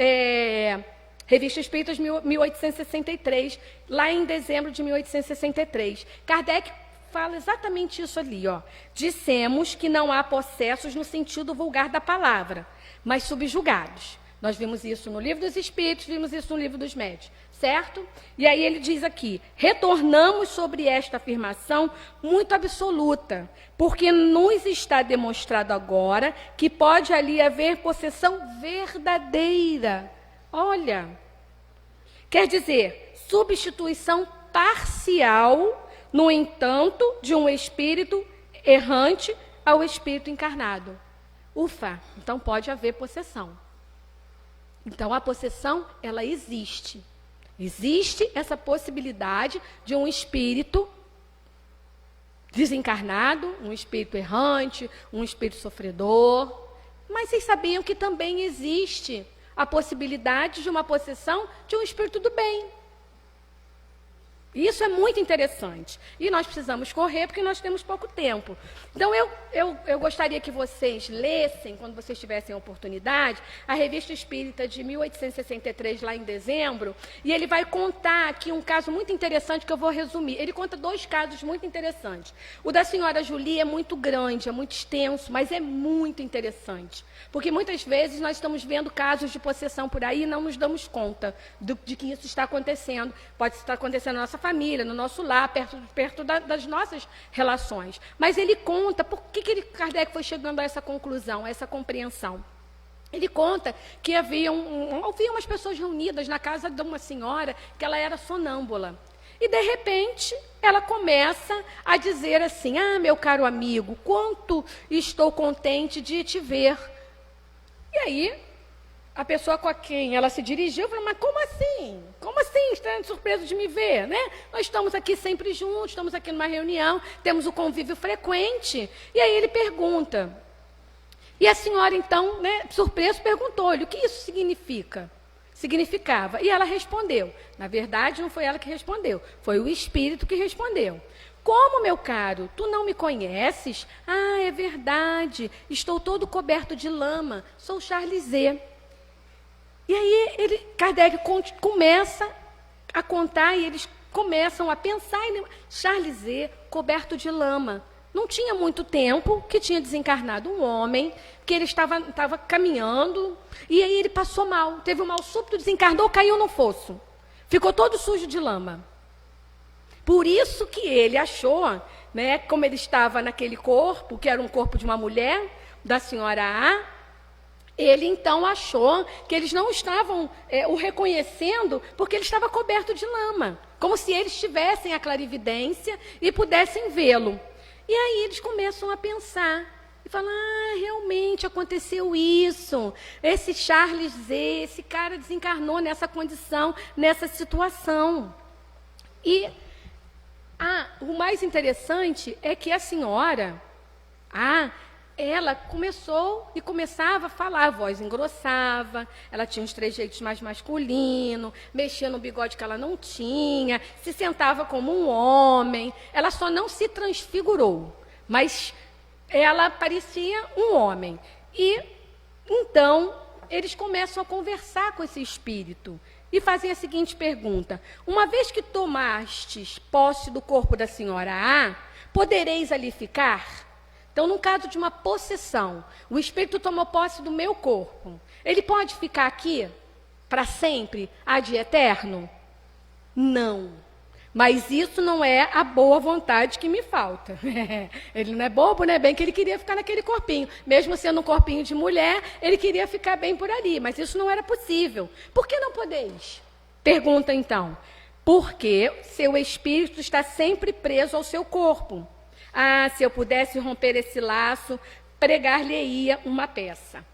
Revista Espírita de 1863, lá em dezembro de 1863. Kardec fala exatamente isso ali, ó. Dissemos que não há possessos no sentido vulgar da palavra, mas subjugados. Nós vimos isso no Livro dos Espíritos, vimos isso no Livro dos Médios, certo? E aí ele diz aqui, retornamos sobre esta afirmação muito absoluta, porque nos está demonstrado agora que pode ali haver possessão verdadeira. Olha, quer dizer, substituição parcial, no entanto, de um espírito errante ao espírito encarnado. Ufa, então pode haver possessão. Então, a possessão, ela existe. Existe essa possibilidade de um espírito desencarnado, um espírito errante, um espírito sofredor. Mas vocês sabiam que também existe a possibilidade de uma possessão de um espírito do bem. Isso é muito interessante. E nós precisamos correr porque nós temos pouco tempo. Então, eu gostaria que vocês lessem, quando vocês tivessem a oportunidade, a Revista Espírita de 1863, lá em dezembro, e ele vai contar aqui um caso muito interessante que eu vou resumir. Ele conta 2 casos muito interessantes. O da senhora Julie é muito grande, é muito extenso, mas é muito interessante. Porque muitas vezes nós estamos vendo casos de possessão por aí e não nos damos conta de que isso está acontecendo. Pode estar acontecendo na nossa família, no nosso lar, perto das nossas relações. Mas ele conta por que Kardec foi chegando a essa conclusão, a essa compreensão. Ele conta que havia umas pessoas reunidas na casa de uma senhora que ela era sonâmbula. E, de repente, ela começa a dizer assim: ah, meu caro amigo, quanto estou contente de te ver. E aí, a pessoa com a quem ela se dirigiu falou: mas como assim? Como assim? Está surpreso de me ver, né? Nós estamos aqui sempre juntos, estamos aqui numa reunião, temos o convívio frequente. E aí ele pergunta. E a senhora, então, né, surpreso, perguntou-lhe: o que isso significava? E ela respondeu. Na verdade, não foi ela que respondeu, foi o espírito que respondeu. Como, meu caro, tu não me conheces? Ah, é verdade, estou todo coberto de lama, sou Charlize. E aí Kardec começa a contar e eles começam a pensar em Charlize coberto de lama. Não tinha muito tempo que tinha desencarnado um homem, que ele estava caminhando, e aí ele passou mal, teve um mal súbito, desencarnou, caiu no fosso. Ficou todo sujo de lama. Por isso que ele achou, né, como ele estava naquele corpo, que era um corpo de uma mulher, da senhora A, ele então achou que eles não estavam o reconhecendo porque ele estava coberto de lama, como se eles tivessem a clarividência e pudessem vê-lo. E aí eles começam a pensar e falam: ah, realmente aconteceu isso, esse Charles Z, esse cara desencarnou nessa condição, nessa situação. E o mais interessante é que a senhora, ela começava a falar, a voz engrossava, ela tinha uns trejeitos mais masculinos, mexia no bigode que ela não tinha, se sentava como um homem, ela só não se transfigurou, mas ela parecia um homem. E então eles começam a conversar com esse espírito e fazem a seguinte pergunta: uma vez que tomastes posse do corpo da senhora A, podereis ali ficar? Então, no caso de uma possessão, o espírito tomou posse do meu corpo. Ele pode ficar aqui para sempre, ad eterno? Não. Mas isso não é a boa vontade que me falta. Ele não é bobo, né? Bem que ele queria ficar naquele corpinho. Mesmo sendo um corpinho de mulher, ele queria ficar bem por ali. Mas isso não era possível. Por que não podeis? Pergunta então. Porque seu espírito está sempre preso ao seu corpo. Ah, se eu pudesse romper esse laço, pregar-lhe-ia uma peça.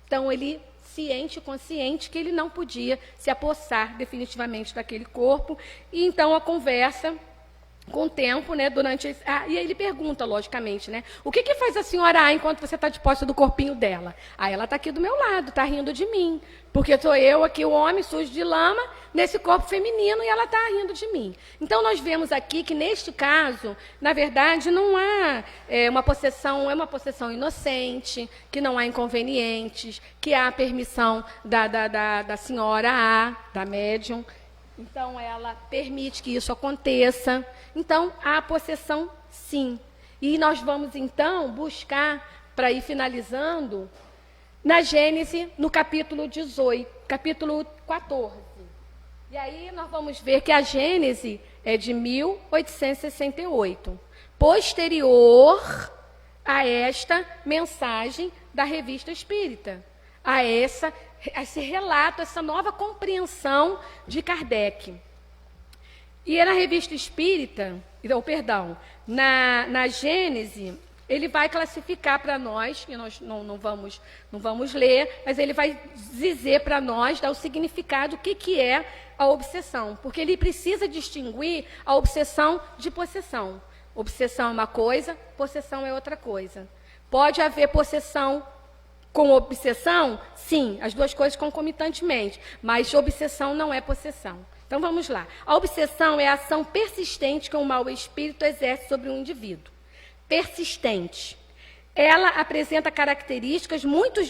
Então, ele, ciente e consciente que ele não podia se apossar definitivamente daquele corpo. E então a conversa, com o tempo, né, e aí ele pergunta, logicamente, né, o que faz a senhora A enquanto você está de posse do corpinho dela? Ela está aqui do meu lado, está rindo de mim, porque sou eu aqui, o homem sujo de lama, nesse corpo feminino, e ela está rindo de mim. Então, nós vemos aqui que, neste caso, na verdade, não há uma possessão, é uma possessão inocente, que não há inconvenientes, que há a permissão da senhora A, da médium. Então, ela permite que isso aconteça. Então, há possessão, sim. E nós vamos, então, buscar, para ir finalizando, na Gênese, no capítulo 18, capítulo 14. E aí nós vamos ver que a Gênese é de 1868, posterior a esta mensagem da Revista Espírita, a esse relato, essa nova compreensão de Kardec. E na Revista Espírita, na Gênese, ele vai classificar para nós, que nós não vamos ler, mas ele vai dizer para nós, dar o significado, o que é a obsessão. Porque ele precisa distinguir a obsessão de possessão. Obsessão é uma coisa, possessão é outra coisa. Pode haver possessão com obsessão? Sim, as duas coisas concomitantemente, mas obsessão não é possessão. Então vamos lá. A obsessão é a ação persistente que o mau espírito exerce sobre um indivíduo. Persistente. Ela apresenta características muito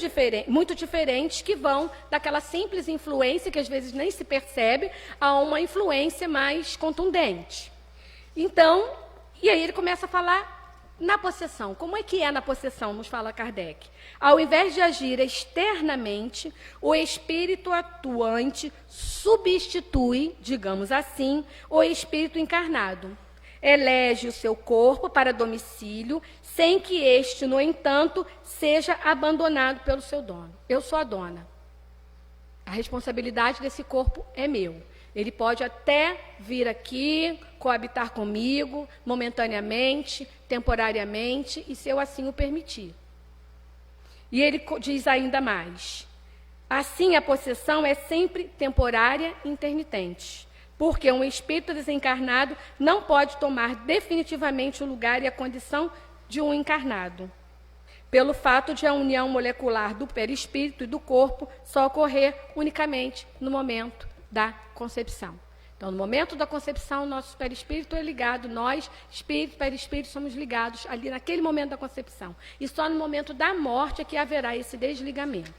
diferentes que vão daquela simples influência, que às vezes nem se percebe, a uma influência mais contundente. Então, e aí ele começa a falar na possessão. Como é que é na possessão, nos fala Kardec? Ao invés de agir externamente, o espírito atuante substitui, digamos assim, o espírito encarnado. Elege o seu corpo para domicílio, sem que este, no entanto, seja abandonado pelo seu dono. Eu sou a dona. A responsabilidade desse corpo é meu. Ele pode até vir aqui, coabitar comigo, momentaneamente, temporariamente, e se eu assim o permitir. E ele diz ainda mais. Assim, a possessão é sempre temporária e intermitente, porque um espírito desencarnado não pode tomar definitivamente o lugar e a condição de um encarnado, pelo fato de a união molecular do perispírito e do corpo só ocorrer unicamente no momento da concepção. Então, no momento da concepção, o nosso perispírito é ligado, nós, espírito e perispírito, somos ligados ali naquele momento da concepção. E só no momento da morte é que haverá esse desligamento,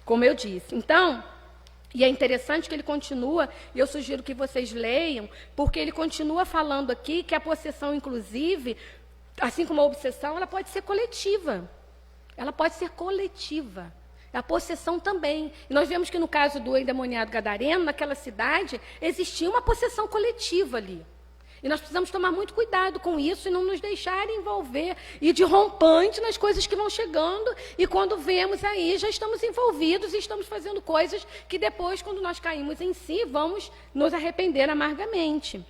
como eu disse. Então, e é interessante que ele continua, e eu sugiro que vocês leiam, porque ele continua falando aqui que a possessão, inclusive, assim como a obsessão, ela pode ser coletiva. Ela pode ser coletiva. A possessão também. E nós vemos que no caso do endemoniado gadareno, naquela cidade, existia uma possessão coletiva ali. E nós precisamos tomar muito cuidado com isso e não nos deixar envolver e de rompante nas coisas que vão chegando. E quando vemos aí, já estamos envolvidos e estamos fazendo coisas que depois, quando nós caímos em si, vamos nos arrepender amargamente.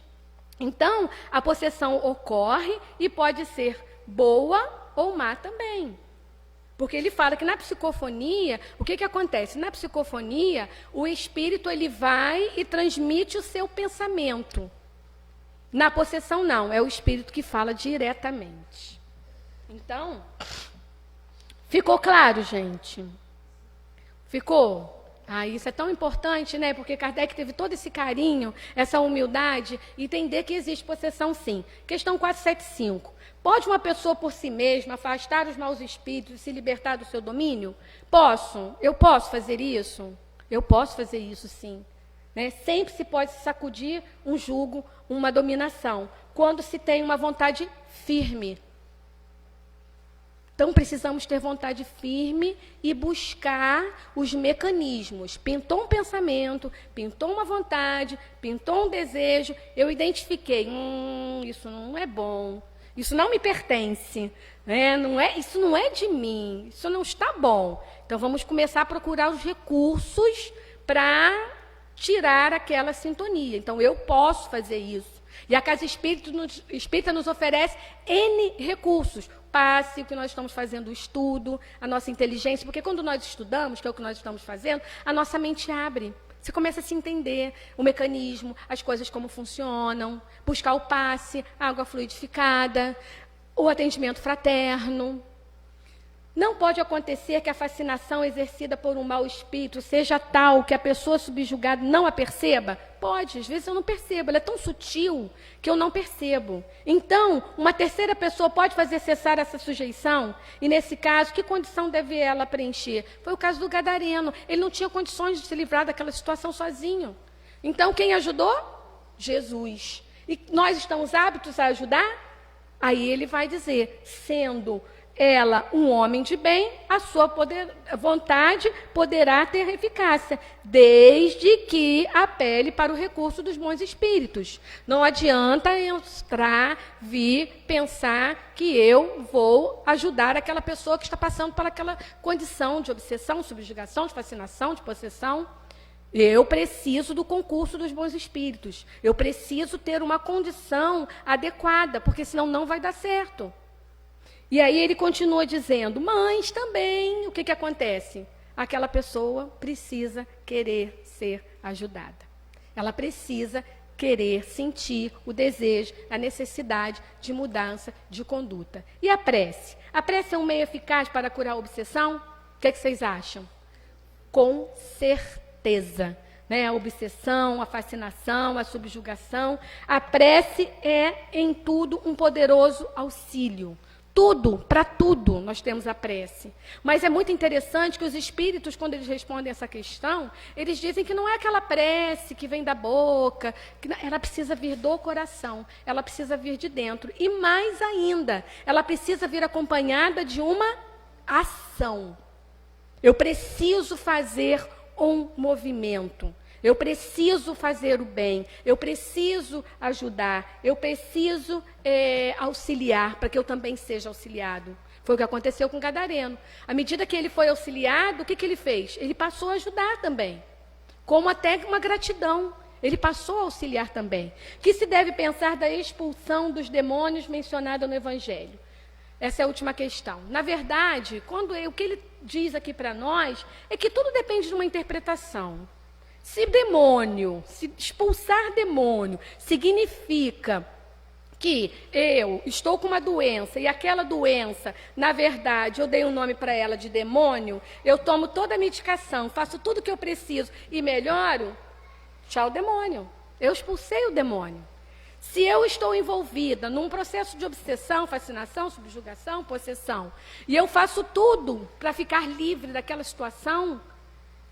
Então, a possessão ocorre e pode ser boa ou má também. Porque ele fala que na psicofonia, o que acontece? Na psicofonia, o espírito ele vai e transmite o seu pensamento. Na possessão, não. É o espírito que fala diretamente. Então, ficou claro, gente? Ficou? Isso é tão importante, né? Porque Kardec teve todo esse carinho, essa humildade, e entender que existe possessão, sim. Questão 475. Pode uma pessoa por si mesma afastar os maus espíritos e se libertar do seu domínio? Posso? Eu posso fazer isso? Eu posso fazer isso, sim. Né? Sempre se pode sacudir um jugo, uma dominação, quando se tem uma vontade firme. Então, precisamos ter vontade firme e buscar os mecanismos. Pintou um pensamento, pintou uma vontade, pintou um desejo, eu identifiquei, isso não é bom. Isso não me pertence, né? Isso não é de mim, isso não está bom. Então, vamos começar a procurar os recursos para tirar aquela sintonia. Então, eu posso fazer isso. E a Casa Espírita nos oferece N recursos. Passe, o que nós estamos fazendo, o estudo, a nossa inteligência, porque quando nós estudamos, que é o que nós estamos fazendo, a nossa mente abre. Você começa a se entender o mecanismo, as coisas como funcionam, buscar o passe, a água fluidificada, o atendimento fraterno. Não pode acontecer que a fascinação exercida por um mau espírito seja tal que a pessoa subjugada não a perceba? Pode, às vezes eu não percebo, ela é tão sutil que eu não percebo. Então, uma terceira pessoa pode fazer cessar essa sujeição? E nesse caso, que condição deve ela preencher? Foi o caso do gadareno, ele não tinha condições de se livrar daquela situação sozinho. Então, quem ajudou? Jesus. E nós estamos aptos a ajudar? Aí ele vai dizer, sendo ela um homem de bem, a sua vontade poderá ter eficácia, desde que apele para o recurso dos bons espíritos. Não adianta entrar, vir, pensar que eu vou ajudar aquela pessoa que está passando por aquela condição de obsessão, subjugação, de fascinação, de possessão. Eu preciso do concurso dos bons espíritos. Eu preciso ter uma condição adequada, porque senão não vai dar certo. E aí ele continua dizendo, mas também, o que acontece? Aquela pessoa precisa querer ser ajudada. Ela precisa querer sentir o desejo, a necessidade de mudança de conduta. E a prece? A prece é um meio eficaz para curar a obsessão? O que vocês acham? Com certeza. né? A obsessão, a fascinação, a subjugação. A prece é, em tudo, um poderoso auxílio. Tudo, para tudo, nós temos a prece. Mas é muito interessante que os espíritos, quando eles respondem essa questão, eles dizem que não é aquela prece que vem da boca, que ela precisa vir do coração, ela precisa vir de dentro. E mais ainda, ela precisa vir acompanhada de uma ação. Eu preciso fazer um movimento. Eu preciso fazer o bem, eu preciso ajudar, eu preciso auxiliar para que eu também seja auxiliado. Foi o que aconteceu com o Gadareno. À medida que ele foi auxiliado, o que ele fez? Ele passou a ajudar também, como até uma gratidão. Ele passou a auxiliar também. O que se deve pensar da expulsão dos demônios mencionada no Evangelho? Essa é a última questão. Na verdade, o que ele diz aqui para nós é que tudo depende de uma interpretação. Se expulsar demônio, significa que eu estou com uma doença e aquela doença, na verdade, eu dei um nome para ela de demônio, eu tomo toda a medicação, faço tudo o que eu preciso e melhoro, tchau demônio. Eu expulsei o demônio. Se eu estou envolvida num processo de obsessão, fascinação, subjugação, possessão, e eu faço tudo para ficar livre daquela situação,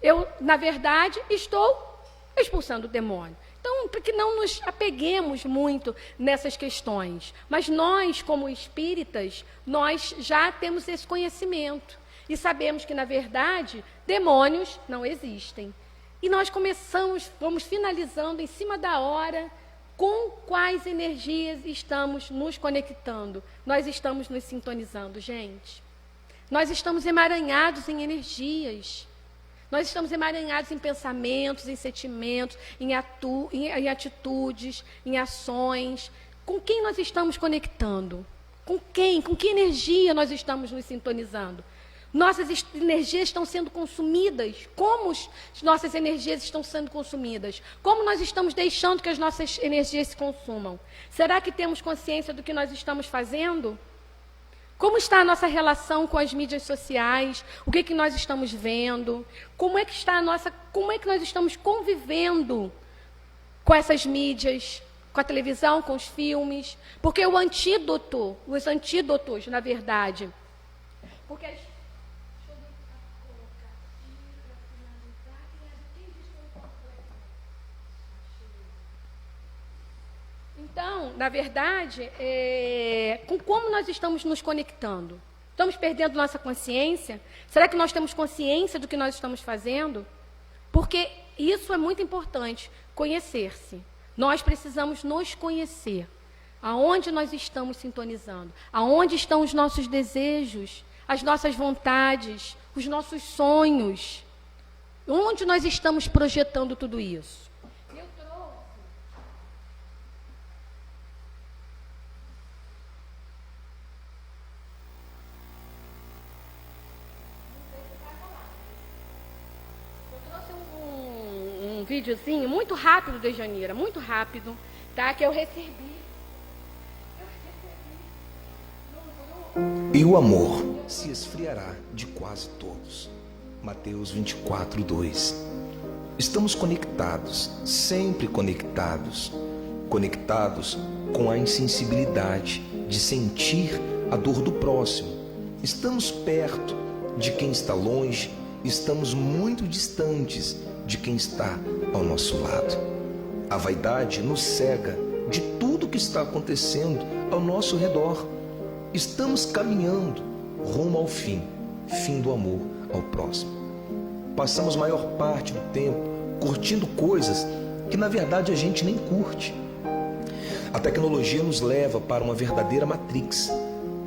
eu, na verdade, estou expulsando o demônio. Então, para que não nos apeguemos muito nessas questões. Mas nós, como espíritas, nós já temos esse conhecimento. E sabemos que, na verdade, demônios não existem. E nós vamos finalizando em cima da hora, com quais energias estamos nos conectando. Nós estamos nos sintonizando, gente. Nós estamos emaranhados em energias. Nós estamos emaranhados em pensamentos, em sentimentos, em atitudes, em ações. Com quem nós estamos conectando? Com quem? Com que energia nós estamos nos sintonizando? Nossas energias estão sendo consumidas. Como nossas energias estão sendo consumidas? Como nós estamos deixando que as nossas energias se consumam? Será que temos consciência do que nós estamos fazendo? Como está a nossa relação com as mídias sociais? O que nós estamos vendo? Como é que nós estamos convivendo com essas mídias, com a televisão, com os filmes? Porque os antídotos, na verdade, porque então, na verdade, com como nós estamos nos conectando? Estamos perdendo nossa consciência? Será que nós temos consciência do que nós estamos fazendo? Porque isso é muito importante, conhecer-se. Nós precisamos nos conhecer. Aonde nós estamos sintonizando? Aonde estão os nossos desejos, as nossas vontades, os nossos sonhos? Onde nós estamos projetando tudo isso? Videozinho muito rápido, Dejanira, muito rápido, tá? Que eu recebi. E o amor se esfriará de quase todos. Mateus 24, 2. Estamos conectados, sempre conectados. Conectados com a insensibilidade de sentir a dor do próximo. Estamos perto de quem está longe, estamos muito distantes de quem está ao nosso lado. A vaidade nos cega de tudo que está acontecendo ao nosso redor. Estamos caminhando rumo ao fim do amor ao próximo. Passamos maior parte do tempo curtindo coisas que na verdade a gente nem curte. A tecnologia nos leva para uma verdadeira Matrix,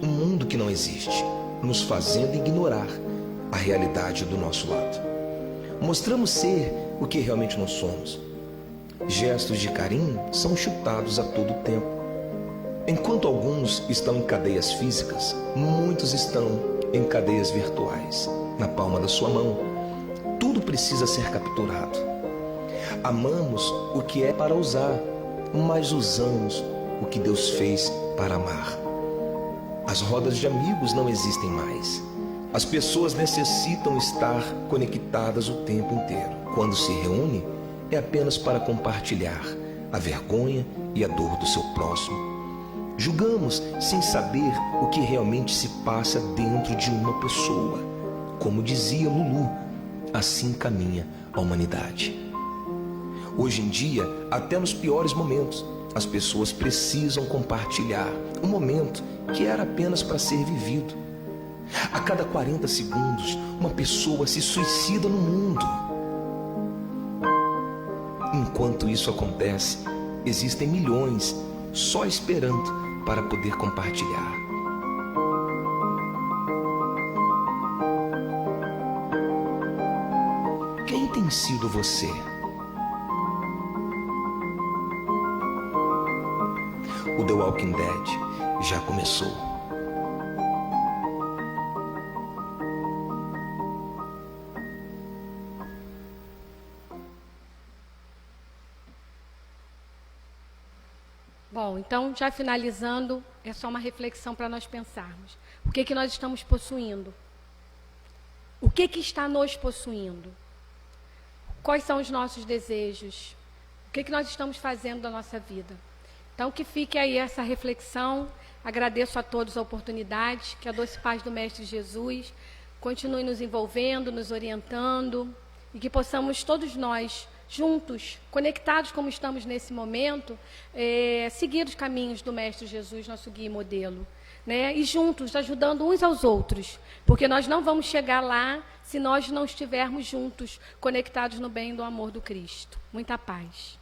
um mundo que não existe, nos fazendo ignorar a realidade do nosso lado. Mostramos ser o que realmente não somos. Gestos de carinho são chutados a todo tempo. Enquanto alguns estão em cadeias físicas, muitos estão em cadeias virtuais, na palma da sua mão. Tudo precisa ser capturado. Amamos o que é para usar, mas usamos o que Deus fez para amar. As rodas de amigos não existem mais. As pessoas necessitam estar conectadas o tempo inteiro. Quando se reúne, é apenas para compartilhar a vergonha e a dor do seu próximo. Julgamos sem saber o que realmente se passa dentro de uma pessoa. Como dizia Lulu, assim caminha a humanidade. Hoje em dia, até nos piores momentos, as pessoas precisam compartilhar um momento que era apenas para ser vivido. A cada 40 segundos, uma pessoa se suicida no mundo. Enquanto isso acontece, existem milhões só esperando para poder compartilhar. Quem tem sido você? O The Walking Dead já começou. Bom, então, já finalizando, é só uma reflexão para nós pensarmos. O que nós estamos possuindo? O que está nos possuindo? Quais são os nossos desejos? O que nós estamos fazendo da nossa vida? Então, que fique aí essa reflexão. Agradeço a todos a oportunidade. Que a doce paz do Mestre Jesus continue nos envolvendo, nos orientando. E que possamos todos nós, juntos, conectados como estamos nesse momento, seguir os caminhos do Mestre Jesus, nosso guia e modelo. Né? E juntos, ajudando uns aos outros. Porque nós não vamos chegar lá se nós não estivermos juntos, conectados no bem e no amor do Cristo. Muita paz.